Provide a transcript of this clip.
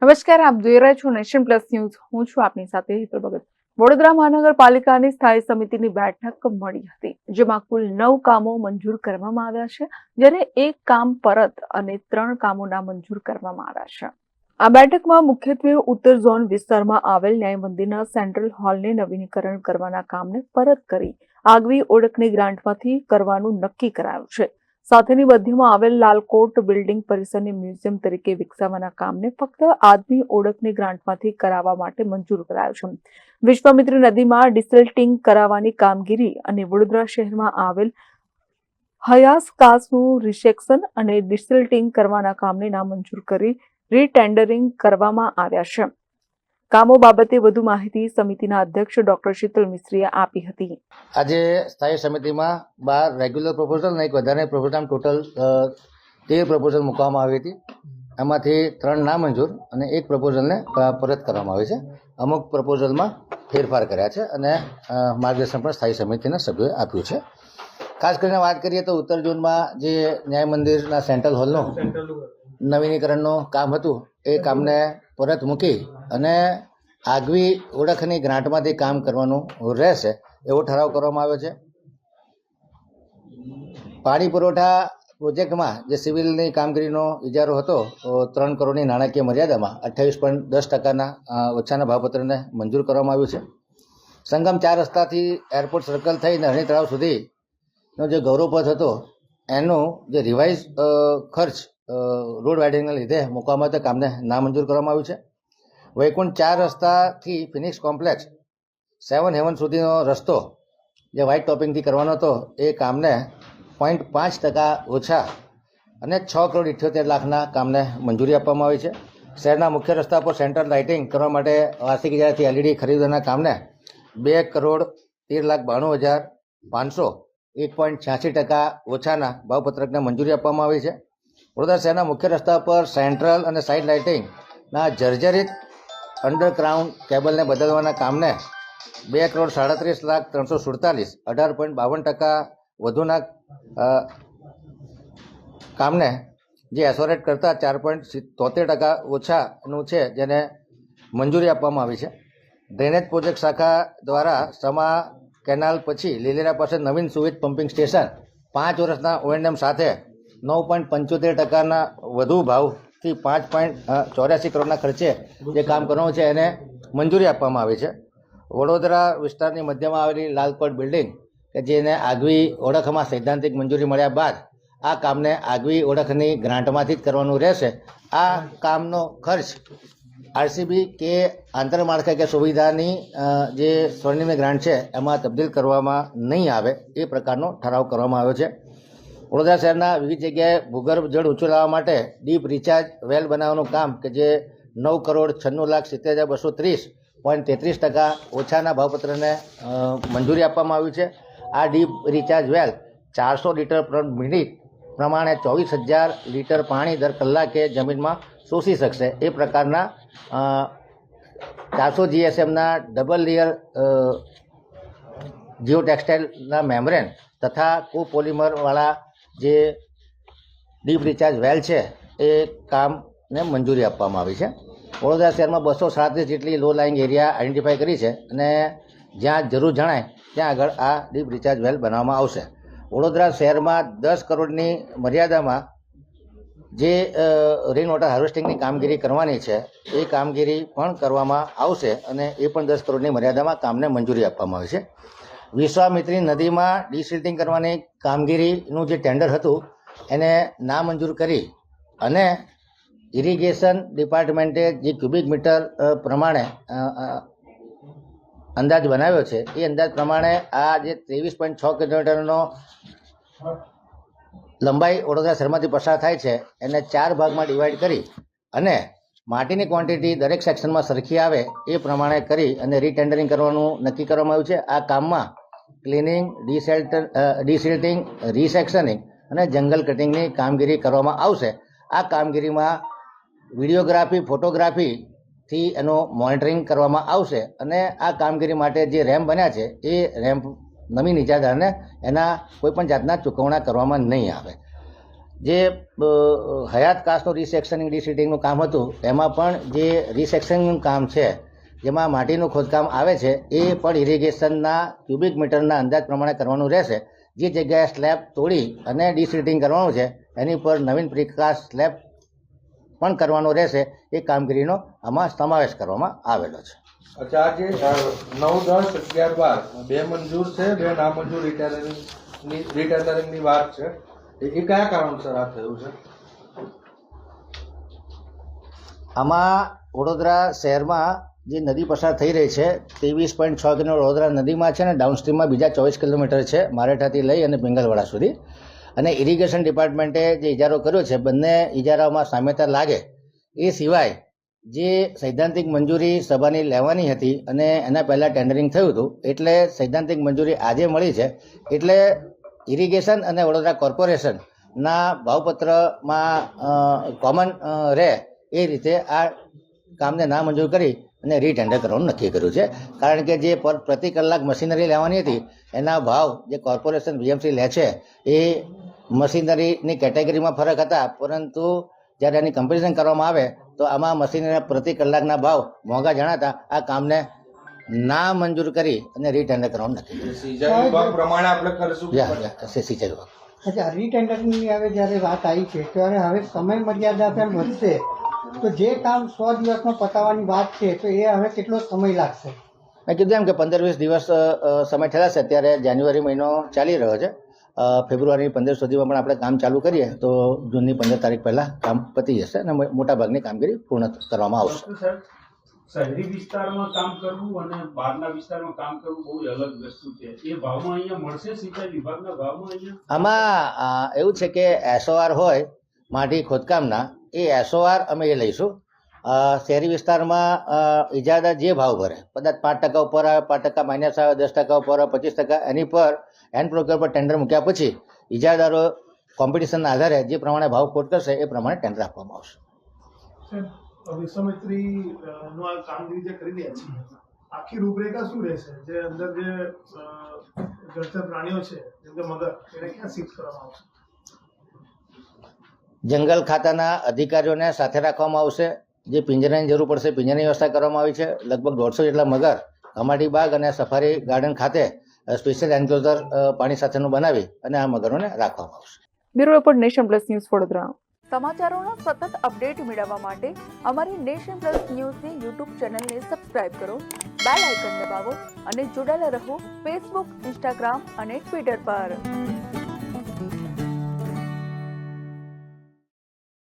નમસ્કાર, આપ જોઈ રહ્યા છો નેશન પ્લસ ન્યૂઝ. હું છું આપની સાથે હિતલ ભગત. વડોદરા મહાનગરપાલિકાની સ્થાયી સમિતિની બેઠક મળી હતી, જેમાં કુલ 9 કામો મંજૂર કરવામાં આવ્યા છે, જ્યારે 1 કામ પરત અને 3 કામો નામંજૂર કરવામાં આવ્યા છે. આ બેઠકમાં મુખ્યત્વે ઉત્તર ઝોન વિસ્તારમાં આવેલ ન્યાય મંદિરના સેન્ટ્રલ હોલને નવીનીકરણ કરવાના કામને પરત કરી આગવી ઓળખની ગ્રાન્ટમાંથી કરવાનું નક્કી કરાયું છે. સાથેની મધ્યમાં આવેલ લાલકોટ બિલ્ડિંગ પરિસરને મ્યુઝિયમ તરીકે વિકસાવવાના કામને ફક્ત આદમી ઓળખની ગ્રાન્ટમાંથી કરાવવા માટે મંજૂર કરાયું છે. વિશ્વામિત્રી નદીમાં ડિસલ્ટિંગ કરાવવાની કામગીરી અને વડોદરા શહેરમાં આવેલ હયાસ કાસનું રિસેક્શન અને ડિસલ્ટિંગ કરવાના કામને નામંજૂર કરી રીટેન્ડરિંગ કરવામાં આવ્યા છે. કામો બાબતે વધુ માહિતી સમિતિના અધ્યક્ષ ડોક્ટર શીતલ મિસ્ત્રીએ આપી હતી. આજે સ્થાયી સમિતિમાં 12 રેગ્યુલર પ્રપોઝલ અને એક વધારે પ્રપોઝલ, ટોટલ 13 પ્રપોઝલ મૂકવામાં આવી હતી. એમાંથી 3 નામંજૂર અને 1 પ્રપોઝલને પરત કરવામાં આવી છે. અમુક પ્રપોઝલમાં ફેરફાર કર્યા છે અને માર્ગદર્શન પણ સ્થાયી સમિતિના સભ્યોએ આપ્યું છે. ખાસ કરીને વાત કરીએ તો ઉત્તર ઝોનમાં જે ન્યાય મંદિરના સેન્ટ્રલ હોલનું નવીનીકરણનું કામ હતું, એ કામને પરત મૂકી અને આગવી ઓળખની ગ્રાન્ટમાંથી કામ કરવાનું રહેશે એવો ઠરાવ કરવામાં આવ્યો છે. પાણી પુરવઠા પ્રોજેક્ટમાં જે સિવિલની કામગીરીનો ઇજારો હતો 3 કરોડની નાણાકીય મર્યાદામાં 28.10% ઓછાના ભાવપત્રને મંજૂર કરવામાં આવ્યું છે. સંગમ 4 રસ્તાથી એરપોર્ટ સર્કલ થઈને હરણી તળાવ સુધીનો જે ગૌરવપથ હતો એનું જે રિવાઇઝ ખર્ચ રોડ વાઇડનિંગના લીધે મૂકવામાં આવતા કામને નામંજૂર કરવામાં આવ્યું છે. વૈકુંઠ 4 રસ્તાથી ફિનિક્સ કોમ્પ્લેક્સ 7 હેવન સુધીનો રસ્તો જે વ્હાઇટ ટોપિંગથી કરવાનો હતો, એ કામને 0.5% ઓછા અને 6,78,00,000ના કામને મંજૂરી આપવામાં આવી છે. શહેરના મુખ્ય રસ્તા પર સેન્ટ્રલ લાઇટિંગ કરવા માટે વાર્ષિક ઇજારાથી એલઈડી ખરીદવાના કામને 2,13,92,500 1.86% ઓછાના ભાવપત્રકને મંજૂરી આપવામાં આવી છે. વડોદરા શહેરના મુખ્ય રસ્તા પર સેન્ટ્રલ અને સાઇડ લાઇટિંગના જર્જરિત અંડરગ્રાઉન્ડ કેબલને બદલવાના કામને 2,37,347 18.52% વધુના કામને જે એસોરેટ કરતાં 4.73% ઓછાનું છે, જેને મંજૂરી આપવામાં આવી છે. ડ્રેનેજ પ્રોજેક્ટ શાખા દ્વારા સમા કેનાલ પછી લીલેરા પાસે નવીન સુવિધ પમ્પિંગ સ્ટેશન 5 વર્ષના ઓએનએમ સાથે 9.75%ના વધુ ભાવથી 5.84 કરોડના ખર્ચે જે કામ કરવાનું છે એને મંજૂરી આપવામાં આવી છે. વડોદરા વિસ્તારની મધ્યમાં આવેલી લાલકોટ બિલ્ડિંગ કે જેને આગવી ઓળખમાં સૈદ્ધાંતિક મંજૂરી મળ્યા બાદ આ કામને આગવી ઓળખની ગ્રાન્ટમાંથી જ કરવાનું રહેશે. આ કામનો ખર્ચ આરસીબી કે આંતરમાળખાકીય સુવિધાની જે સ્વર્ણિમની ગ્રાન્ટ છે એમાં તબદીલ કરવામાં નહીં આવે એ પ્રકારનો ઠરાવ કરવામાં આવ્યો છે. વડોદરા શહેરના વિવિધ જગ્યાએ ભૂગર્ભ જળ ઊંચું લાવવા માટે ડીપ રિચાર્જ વેલ બનાવવાનું કામ કે જે 9,96,70,230.33% ઓછાના ભાવપત્રને મંજૂરી આપવામાં આવ્યું છે. આ ડીપ રિચાર્જ વેલ 400 લીટર પર મિનિટ પ્રમાણે 24,000 લીટર પાણી દર કલાકે જમીનમાં શોષી શકશે. એ પ્રકારના 400 જીએસએમના ડબલ લેયર જીઓ ટેક્સટાઇલના મેમ્બ્રેન તથા કોપોલિમરવાળા જે ડીપ રિચાર્જ વેલ છે એ કામને મંજૂરી આપવામાં આવી છે. વડોદરા શહેરમાં 237 જેટલી લો લાઇંગ એરિયા આઈડેન્ટિફાઈ કરી છે અને જ્યાં જરૂર જણાય ત્યાં આગળ આ ડીપ રિચાર્જ વેલ બનાવવામાં આવશે. વડોદરા શહેરમાં 10 કરોડની મર્યાદામાં જે રેઇન વોટર હાર્વેસ્ટિંગની કામગીરી કરવાની છે એ કામગીરી પણ કરવામાં આવશે અને એ પણ 10 કરોડની મર્યાદામાં કામને મંજૂરી આપવામાં આવી છે. વિશ્વામિત્રી નદીમાં ડિસિલ્ટિંગ કરવાની કામગીરીનું જે ટેન્ડર હતું એને નામંજૂર કરી અને ઇરિગેશન ડિપાર્ટમેન્ટે જે ક્યુબિક મીટર પ્રમાણે અંદાજ બનાવ્યો છે એ અંદાજ પ્રમાણે આ જે 23.6 કિલોમીટરનો લંબાઈ વડોદરા શહેરમાંથી પસાર થાય છે એને 4 ભાગમાં ડિવાઈડ કરી અને માટીની ક્વોન્ટિટી દરેક સેક્શનમાં સરખી આવે એ પ્રમાણે કરી અને રીટેન્ડરિંગ કરવાનું નક્કી કરવામાં આવ્યું છે. આ કામમાં ક્લિનિંગ, ડિસિલ્ટિંગ, રિસેક્શનિંગ અને જંગલ કટિંગની કામગીરી કરવામાં આવશે. આ કામગીરીમાં વિડીયોગ્રાફી, ફોટોગ્રાફીથી એનું મોનિટરિંગ કરવામાં આવશે અને આ કામગીરી માટે જે રેમ્પ બન્યા છે એ રેમ્પ નવીન ઇજાદારને એના કોઈપણ જાતના ચૂકવણા કરવામાં નહીં આવે. જે હયાત કાસ્ટનું રિસેક્શનિંગ ડિસીટિંગનું કામ હતું એમાં પણ જે રિસેક્શનિંગનું કામ છે જેમાં માટીનું ખોદકામ આવે છે એ પણ ઇરિગેશનના ક્યુબિક મીટરના અંદાજ પ્રમાણે કરવાનું રહેશે. જે જગ્યાએ સ્લેબ તોડી અને ડિસીટિંગ કરવાનું છે એની પર નવીન પ્રિકાસ્ટ સ્લેબ પણ કરવાનો રહેશે. એ કામગીરીનો આમાં સમાવેશ કરવામાં આવેલો છે. અચ્છા, આજે 9, 10, 11, 12 બે મંજૂર છે, બે નામંજૂર રિટેન્ડરિંગની વાત છે. એ કયા કારણસર આ થયું છે? આમાં વડોદરા શહેરમાં જે નદી પસાર થઈ રહી છે 23.6 કિલોમીટર વડોદરા નદીમાં છે અને ડાઉનસ્ટ્રીમમાં બીજા 24 કિલોમીટર છે મારેઠાથી લઈ અને પિંગલવાડા સુધી. અને ઇરિગેશન ડિપાર્ટમેન્ટે જે ઇજારો કર્યો છે બંને ઇજારાઓમાં સામ્યતા લાગે એ સિવાય જે સૈદ્ધાંતિક મંજૂરી સભાની લેવાની હતી અને એના પહેલાં ટેન્ડરિંગ થયું હતું એટલે સૈદ્ધાંતિક મંજૂરી આજે મળી છે એટલે ઇરિગેશન અને વડોદરા કોર્પોરેશનના ભાવપત્રમાં કોમન રહે એ રીતે આ કામને નામંજૂર કરી અને રીટેન્ડર કરવાનું નક્કી કર્યું છે. કારણ કે જે પ્રતિ કલાક મશીનરી લેવાની હતી એના ભાવ જે કોર્પોરેશન બીએમસી લે છે એ મશીનરીની કેટેગરીમાં ફરક હતા, પરંતુ જ્યારે એની કમ્પેરિઝન કરવામાં આવે તો આમાં મશીનરીના પ્રતિ કલાકના ભાવ મોંઘા જણાતા આ કામને ના મંજૂર કરી અને રીટેન્ડર કરવાનું નક્કી કર્યું. સિંચાઈ વિભાગ પ્રમાણે આપણે કરશું. સિંચાઈ વિભાગ. અચ્છા, રીટેન્ડરની હવે જ્યારે વાત આવી છે ત્યારે હવે સમય મર્યાદા પણ વધશે તો જે કામ 100 દિવસમાં પતાવવાની વાત છે તો એ હવે કેટલો સમય લાગશે? મેં કીધું એમ કે 15-20 દિવસ સમય થયા છે. અત્યારે જાન્યુઆરી મહિનો ચાલી રહ્યો છે. ફેબ્રુઆરી 15 સુધીમાં પણ આપણે કામ ચાલુ કરીએ તો જૂનની 15 તારીખ પહેલાં કામ પતી જશે અને મોટાભાગની કામગીરી પૂર્ણ કરવામાં આવશે. શહેરી વિસ્તારમાં કામ કરવું અને બહારના વિસ્તારમાં કામ કરવું બહુ અલગ વસ્તુ છે. એ ભાવમાં અહીંયા મળશે સિંચાઈ વિભાગના ભાવમાં અહીંયા? આમાં એવું છે કે એસઓઆર હોય માટી ખોદકામના એ એસઓઆર અમે એ લઈશું. શહેરી વિસ્તારમાં ઇજારદાર જે ભાવ ભરે કદાચ 5% ઉપર આવે, 5% માઇનસ આવે, 10% ઉપર આવે, 25% એની પર હેન્ડ પ્રોક્યોર પર ટેન્ડર મૂક્યા પછી ઇજારદારો કોમ્પિટિશનના આધારે જે પ્રમાણે ભાવ કોટ કરશે એ પ્રમાણે ટેન્ડર આપવામાં આવશે. વિશ્વામિત્રીનું આ કામગીરી જે કરી રહ્યા છીએ આખી રૂપરેખા શું રહેશે? જે અંદર જે જળચર પ્રાણીઓ છે જેમ કે મગર એને ક્યાં શિફ્ટ કરવામાં આવશે? જંગલ ખાતાના અધિકારીઓને સાથે રાખવામાં આવશે. જે પિંજરાની જરૂર પડશે પિંજરાની વ્યવસ્થા કરવામાં આવી છે. લગભગ 150 જેટલા મગર કમાટી બાગ અને સફારી ગાર્ડન ખાતે સ્પેશિયલ એન્ક્લોઝર પાણી સાથેનું બનાવી અને આ મગરોને રાખવામાં આવશે. Bureau report nation plus news Vadodara. સમાચારોના સતત અપડેટ મેળવવા માટે અમારી નેશન પ્લસ ન્યૂઝની યુટ્યુબ ચેનલને સબસ્ક્રાઇબ કરો, બેલ આઇકન દબાવો અને જોડાયેલા રહો ફેસબુક, ઇન્સ્ટાગ્રામ અને ટ્વિટર પર.